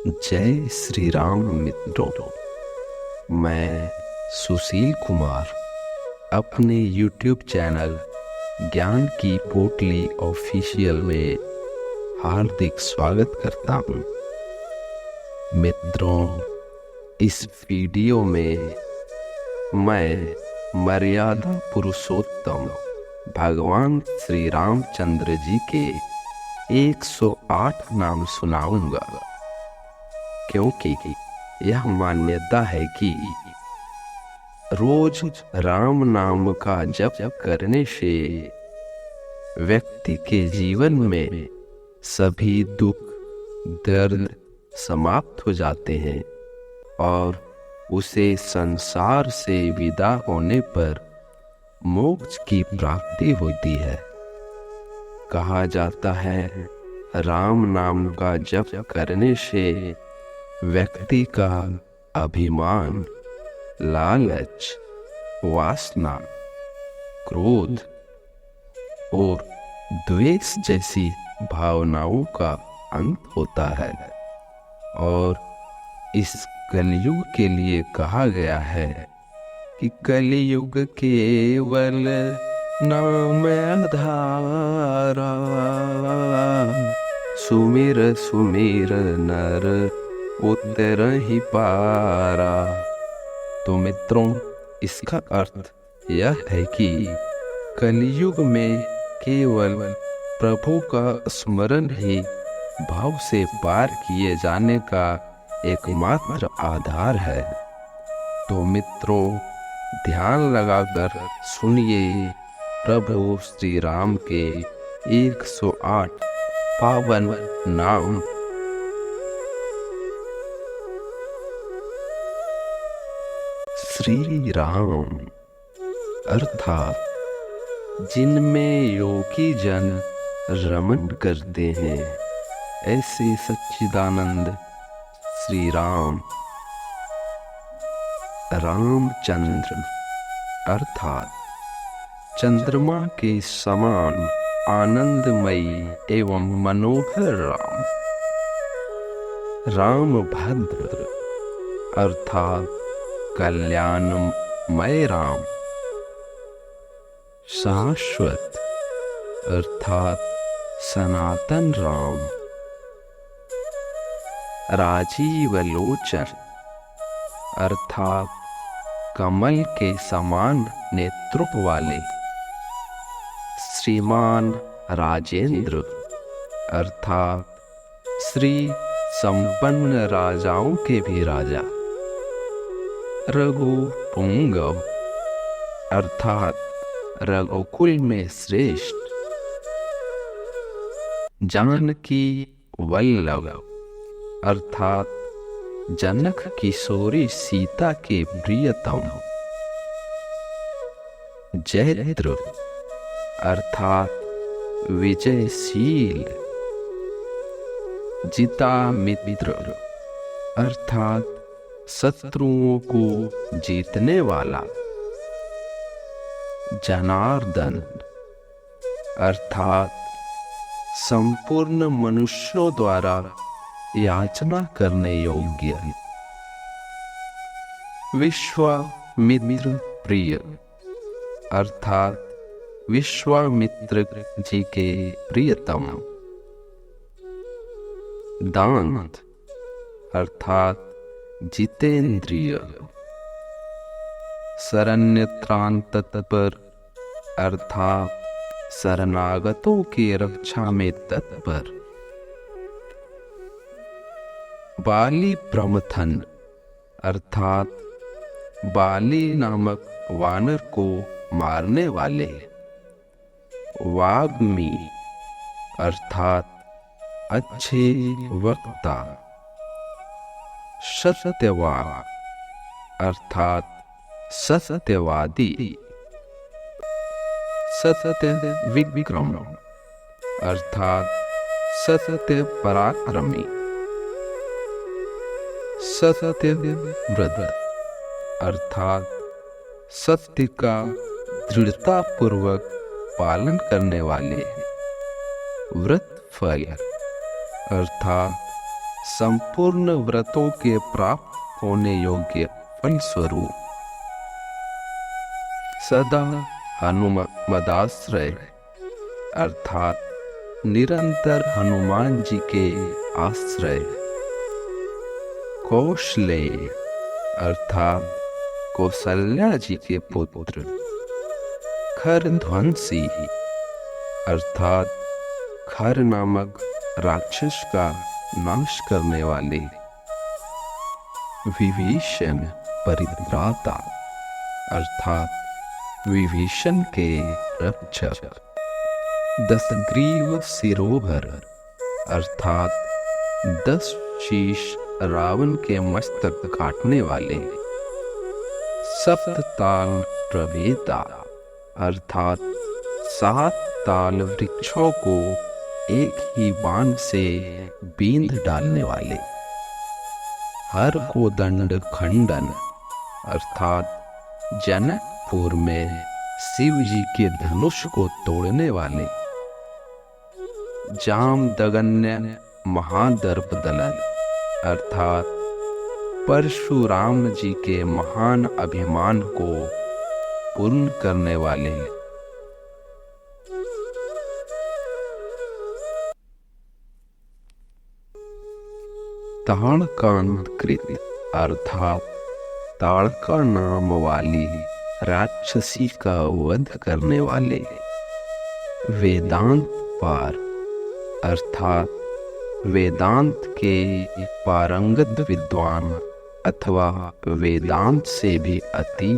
जय श्री राम मित्रों। मैं सुशील कुमार अपने YouTube चैनल ज्ञान की पोटली ऑफिशियल में हार्दिक स्वागत करता हूँ। मित्रों, इस वीडियो में मैं मर्यादा पुरुषोत्तम भगवान श्री रामचंद्र जी के 108 नाम सुनाऊंगा, क्योंकि यह मान्यता है कि रोज राम नाम का जप करने से व्यक्ति के जीवन में सभी दुख दर्द समाप्त हो जाते हैं और उसे संसार से विदा होने पर मोक्ष की प्राप्ति होती है। कहा जाता है, राम नाम का जप करने से व्यक्ति का अभिमान, लालच, वासना, क्रोध और द्वेष जैसी भावनाओं का अंत होता है और इस कलयुग के लिए कहा गया है कि कलयुग केवल नाम आधारा, सुमिर सुमिर नर उतर ही पारा। तो मित्रों, इसका अर्थ यह है कि कलयुग में केवल प्रभु का स्मरण ही भाव से पार किए जाने का एकमात्र आधार है। तो मित्रों, ध्यान लगाकर सुनिए प्रभु श्री राम के 108 पावन नाम। श्री राम अर्थात जिनमें योगी जन रमण करते हैं, ऐसे सच्चिदानंद श्री राम। रामचंद्र अर्थात चंद्रमा के समान आनंदमयी एवं मनोहर राम। रामभद्र अर्थात कल्याणमय राम। शाश्वत अर्थात सनातन राम। राजीव लोचन अर्थात कमल के समान नेत्र वाले। श्रीमान राजेंद्र अर्थात श्री संपन्न राजाओं के भी राजा। रघु पुंगव अर्थात रघुकुल में श्रेष्ठ। जानकी वल्लभ अर्थात जनक किशोरी सीता के प्रियतम। जयद्र अर्थात विजयशील। जिता मित्र अर्थात शत्रुओं को जीतने वाला। जनार्दन अर्थात संपूर्ण मनुष्यों द्वारा याचना करने योग्य। विश्वामित्र प्रिय अर्थात विश्वामित्र जी के प्रियतम। दांत अर्थात जितेंद्रिय। शरण्यत्राण तत्पर अर्थात शरणागतों की रक्षा में तत्पर। बाली प्रमथन अर्थात बाली नामक वानर को मारने वाले। वाग्मी अर्थात अच्छे वक्ता। सत्यवान अर्थात सत्यवादी। सत्य विक्रम अर्थात सत्य पराक्रमी। सत्य व्रत अर्थात सत्य का दृढ़ता पूर्वक पालन करने वाले। व्रत फल अर्थात संपूर्ण व्रतों के प्राप्त होने योग्य फल स्वरूप सदा हनुमदाश्रय अर्थात निरंतर हनुमान जी के आश्रय, कौशलेय अर्थात कौशल्या जी के पुत्र, खरध्वंसी अर्थात खर नामक राक्षस का नाश करने वाले, विभीषण परित्राता अर्थात विभीषण के रक्षक, दशग्रीव शिरोभर अर्थात 10 शीश रावण के मस्तक काटने वाले, सप्तताल प्रवेता अर्थात 7 ताल वृक्षों को एक ही बाण से बींध डालने वाले, हर को दंड खंडन अर्थात जनकपुर में शिव जी के धनुष को तोड़ने वाले, जामदगन्य महादर्प दलन अर्थात परशुराम जी के महान अभिमान को पूर्ण करने वाले, ताड़काकृत अर्थात ताड़का नाम वाली राक्षसी का वध करने वाले, वेदांत पार अर्थात वेदांत के पारंगत विद्वान अथवा वेदांत से भी अति,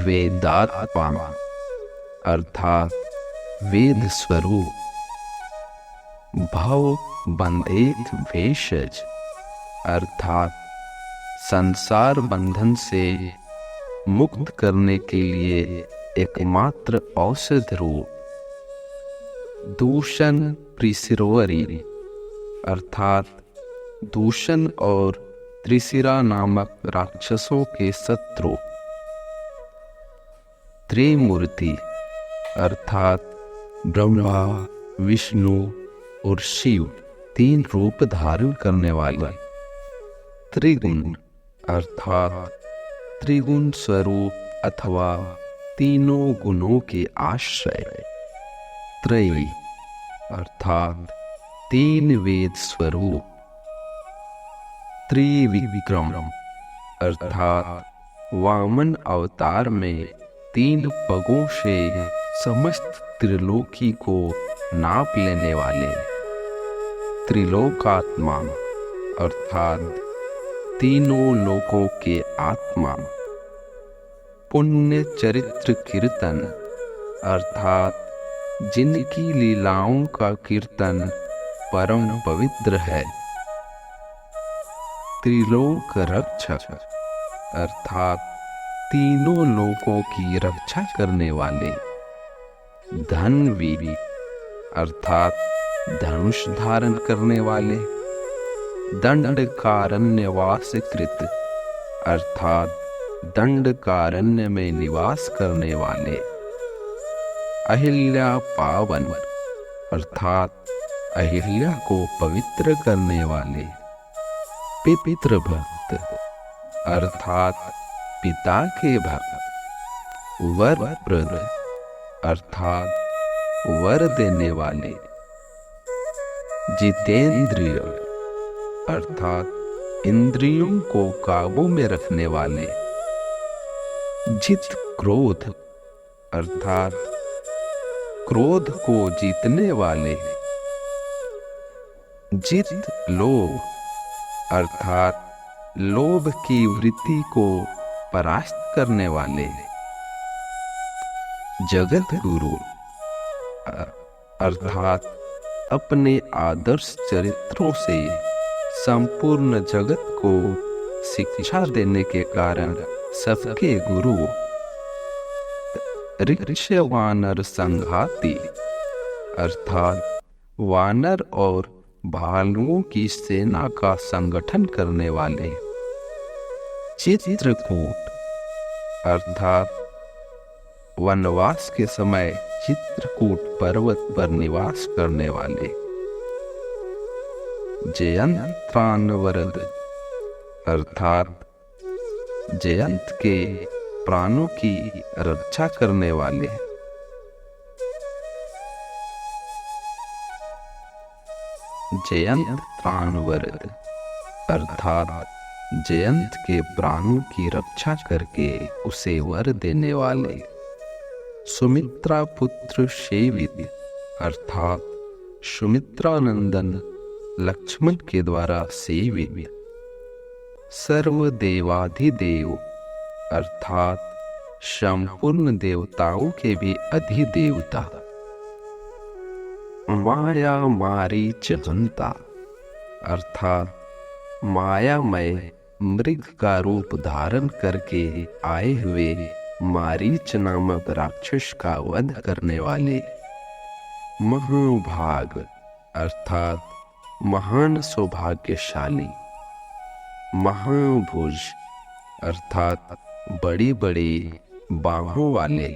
वेदात्मा अर्थात वेद स्वरूप, भव बंधेत भेषज अर्थात संसार बंधन से मुक्त करने के लिए एकमात्र औषध रूप, दूषण त्रिशिरोवरी अर्थात दूषण और त्रिशिरा नामक राक्षसों के शत्रु, त्रिमूर्ति अर्थात ब्रह्मा विष्णु और शिव 3 रूप धारण करने वाले, त्रिगुण अर्थात त्रिगुण स्वरूप अथवा तीनों गुणों के आश्रय, त्रयी अर्थात 3 वेद स्वरूप, त्रिविक्रम अर्थात वामन अवतार में 3 पगों से समस्त त्रिलोकी को नाप लेने वाले, त्रिलोकात्मा अर्थात तीनों लोकों के आत्मा, पुण्य चरित्र कीर्तन अर्थात जिनकी लीलाओं का कीर्तन परम पवित्र है, त्रिलोक रक्षक अर्थात तीनों लोकों की रक्षा करने वाले, धनवीर अर्थात धनुष धारण करने वाले, दंडकारण्यवासकृत अर्थात दंडकारण्य में निवास करने वाले, अहिल्या पावन अर्थात अहिल्या को पवित्र करने वाले, पितृभक्त अर्थात पिता के भक्त, वरप्रद अर्थात वर देने वाले, जितेंद्रिय अर्थात इंद्रियों को काबू में रखने वाले, जित क्रोध अर्थात क्रोध को जीतने वाले, जित लोभ अर्थात लोभ की वृत्ति को परास्त करने वाले, जगत गुरु अर्थात अपने आदर्श चरित्रों से संपूर्ण जगत को शिक्षा देने के कारण सबके गुरु, ऋक्ष वानर संघाती अर्थात वानर और भालुओं की सेना का संगठन करने वाले, चित्रकूट अर्थात वनवास के समय चित्रकूट पर्वत पर निवास करने वाले, जयंत प्राण वरद अर्थात जयंत के प्राणों की रक्षा करने वाले। जयंत प्राण वरद अर्थात जयंत के प्राणों की रक्षा करके उसे वर देने वाले। सुमित्रा पुत्र सेवित अर्थात सुमित्रा नंदन लक्ष्मण के द्वारा सेवित। सर्वदेवाधिदेव अर्थात संपूर्ण देवताओं के भी अधिदेवता। माया मारीच हंता अर्थात मायामय मृग का रूप धारण करके आए हुए मारीच नामक राक्षस का वध करने वाले। महाभाग अर्थात महान सौभाग्यशाली। महाभुज अर्थात बड़ी बड़ी बाहों वाले।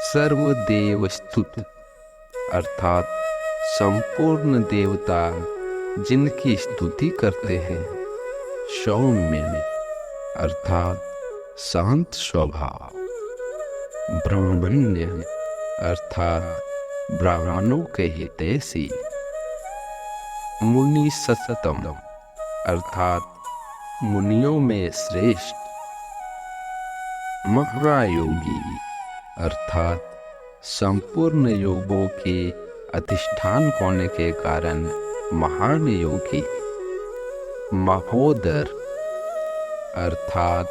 सर्वदेव स्तुत अर्थात संपूर्ण देवता जिनकी स्तुति करते हैं। सौम्य अर्थात शांत स्वभाव। ब्राह्मण्य अर्थात ब्राह्मणों के हितैषी। मुनि सततम अर्थात मुनियों में श्रेष्ठ। महायोगी अर्थात संपूर्ण योगों के अधिष्ठान होने के कारण महान योगी। महोदर अर्थात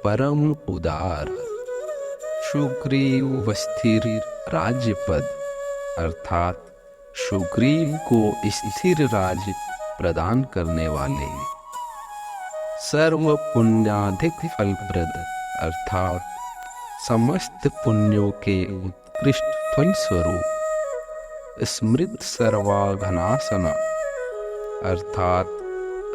परम उदार। सुग्रीव स्थिर राज्यपद अर्थात सुग्रीव को स्थिर राज्य प्रदान करने वाले। सर्व पुण्याधिक फलप्रद अर्थात समस्त पुण्यों के उत्कृष्ट फल स्वरूप। स्मृत सर्वाघनासन अर्थात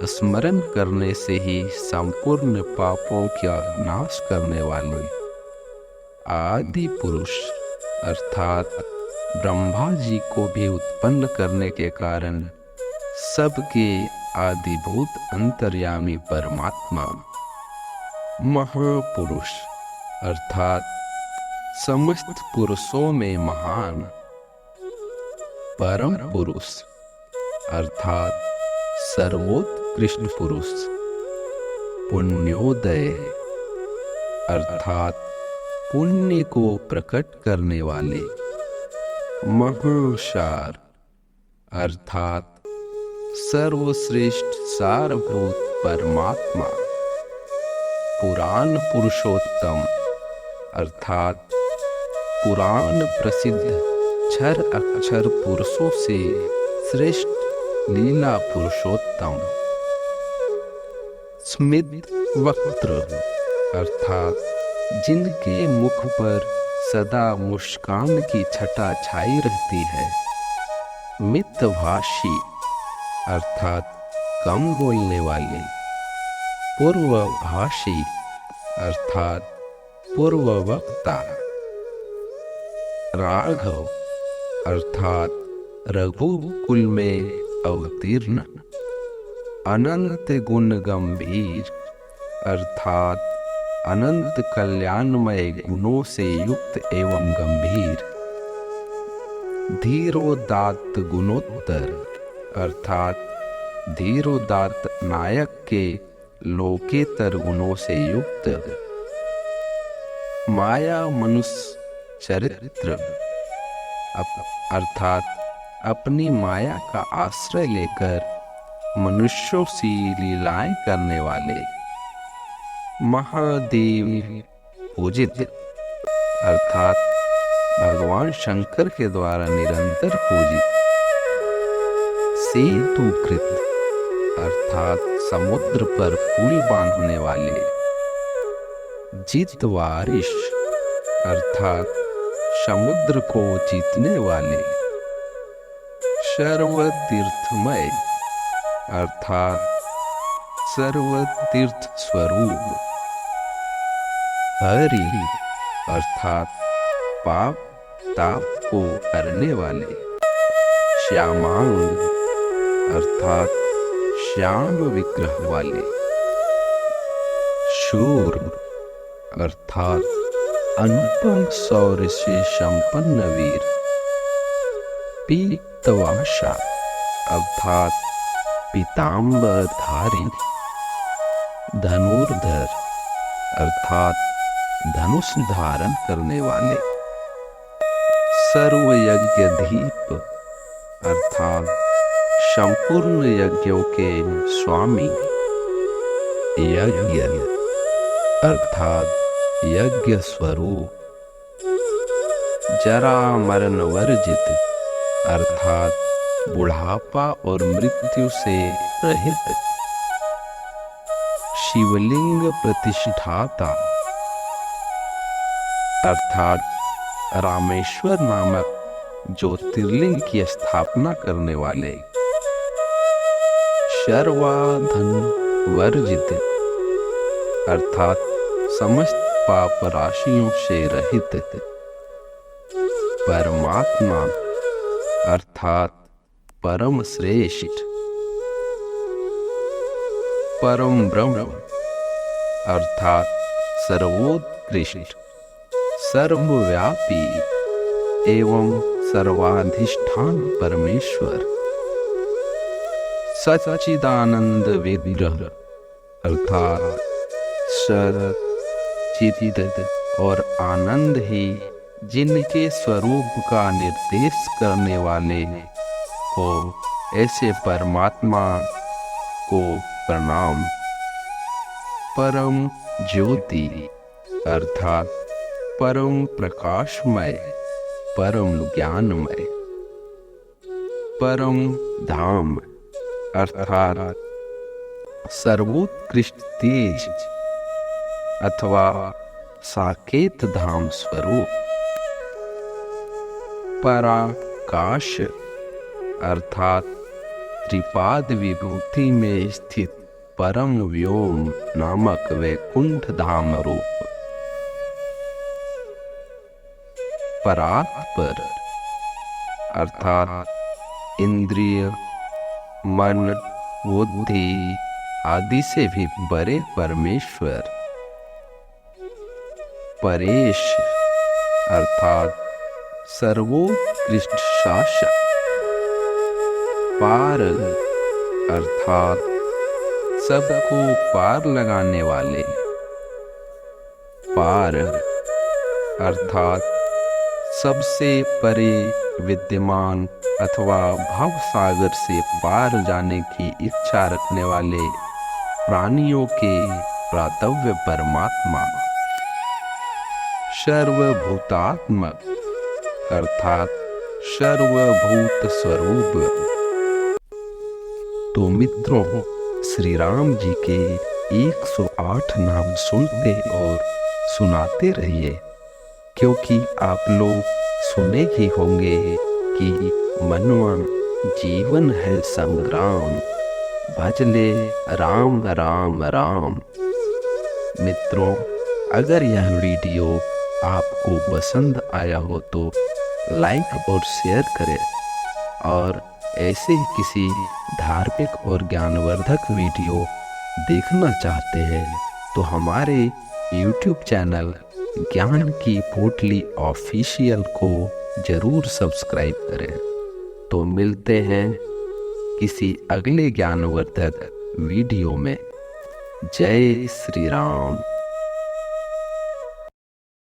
स्मरण करने से ही संपूर्ण पापों का नाश करने वाले। आदि पुरुष अर्थात ब्रह्मा जी को भी उत्पन्न करने के कारण सबके आदिभूत अंतर्यामी परमात्मा। महापुरुष अर्थात समस्त पुरुषों में महान। परम पुरुष अर्थात सर्वोत्कृष्ट पुरुष। पुण्योदय अर्थात पुण्य को प्रकट करने वाले। महासार अर्थात सर्वश्रेष्ठ सारभूत परमात्मा। पुराण पुरुषोत्तम अर्थात पुराण प्रसिद्ध क्षर अक्षर पुरुषों से श्रेष्ठ लीला पुरुषोत्तम। स्मित वक्त्र अर्थात जिनके मुख पर सदा मुस्कान की छटा छाई रहती है। मितभाषी अर्थात कम बोलने वाले। पूर्वभाषी अर्थात पूर्व वक्ता। राघव अर्थात रघुकुल में अवतीर्ण। अनंत गुण गंभीर अर्थात अनंत कल्याणमय गुणों से युक्त एवं गंभीर। धीरोदात्त गुणोत्तर अर्थात धीरोदात्त नायक के लोकेतर गुणों से युक्त। माया मनुष्य चरित्र अर्थात अपनी माया का आश्रय लेकर मनुष्यों से लीलाएं करने वाले। महादेव पूजित अर्थात भगवान शंकर के द्वारा निरंतर पूजित। सेतुकृत अर्थात समुद्र पर पुल बांधने वाले। जितवारिश अर्थात समुद्र को जीतने वाले। सर्वतीर्थमय अर्थात सर्वतीर्थ स्वरूप। हरि अर्थात पाप ताप को हरने वाले। श्यामांग अर्थात श्याम विग्रह वाले, शूर अर्थात अनुपम शौर्य से संपन्न वीर, पीतवाशा अर्थात पीतांबरधारी, धनुर्धर अर्थात धनुष धारण करने वाले, सर्वयज्ञधीप अर्थात संपूर्ण यज्ञों के स्वामी, यज्ञ अर्थात यज्ञ स्वरूप, जरा मरण वर्जित अर्थात बुढ़ापा और मृत्यु से रहित, शिवलिंग प्रतिष्ठाता अर्थात रामेश्वर नामक ज्योतिर्लिंग की स्थापना करने वाले, शर्वाधन वर्जित अर्थात समस्त पाप राशियों से रहित, परमात्मा अर्थात परम श्रेष्ठ, परम ब्रह्म अर्थात सर्वोत्कृष्ट, सर्वव्यापी एवं सर्वाधिष्ठान परमेश्वर, सच्चिदानंद विग्रह अर्थात सच्चिद और आनंद ही जिनके स्वरूप का निर्देश करने वाले हो, ऐसे परमात्मा को प्रणाम। परम ज्योति अर्थात परम प्रकाशमय, परम ज्ञानमय, परम धाम अर्थात सर्वोत्कृष्ट तेज अथवा साकेत धाम स्वरूप, पराकाश अर्थात त्रिपाद विभूति में स्थित परम व्योम नामक वैकुंठ धाम रूप, परात्पर अर्थात इंद्रिय, मन, बुद्धि आदि से भी बड़े परमेश्वर, परेश अर्थात सर्वोत्कृष्ट शासक, पार अर्थात सबको पार लगाने वाले, पार अर्थात सबसे परे विद्यमान अथवा भव सागर से पार जाने की इच्छा रखने वाले प्राणियों के प्रातव्य परमात्मा, सर्वभूतात्मक अर्थात सर्वभूत स्वरूप। तो मित्रों, श्री राम जी के 108 नाम सुनते और सुनाते रहिए, क्योंकि आप लोग सुने ही होंगे कि मनुआ जीवन है संग्राम, भजले राम राम राम। मित्रों, अगर यह वीडियो आपको पसंद आया हो तो लाइक और शेयर करें, और ऐसे ही किसी धार्मिक और ज्ञानवर्धक वीडियो देखना चाहते हैं तो हमारे YouTube चैनल ज्ञान की पोटली ऑफिशियल को जरूर सब्सक्राइब करें। तो मिलते हैं किसी अगले ज्ञानवर्धक वीडियो में। जय श्री राम।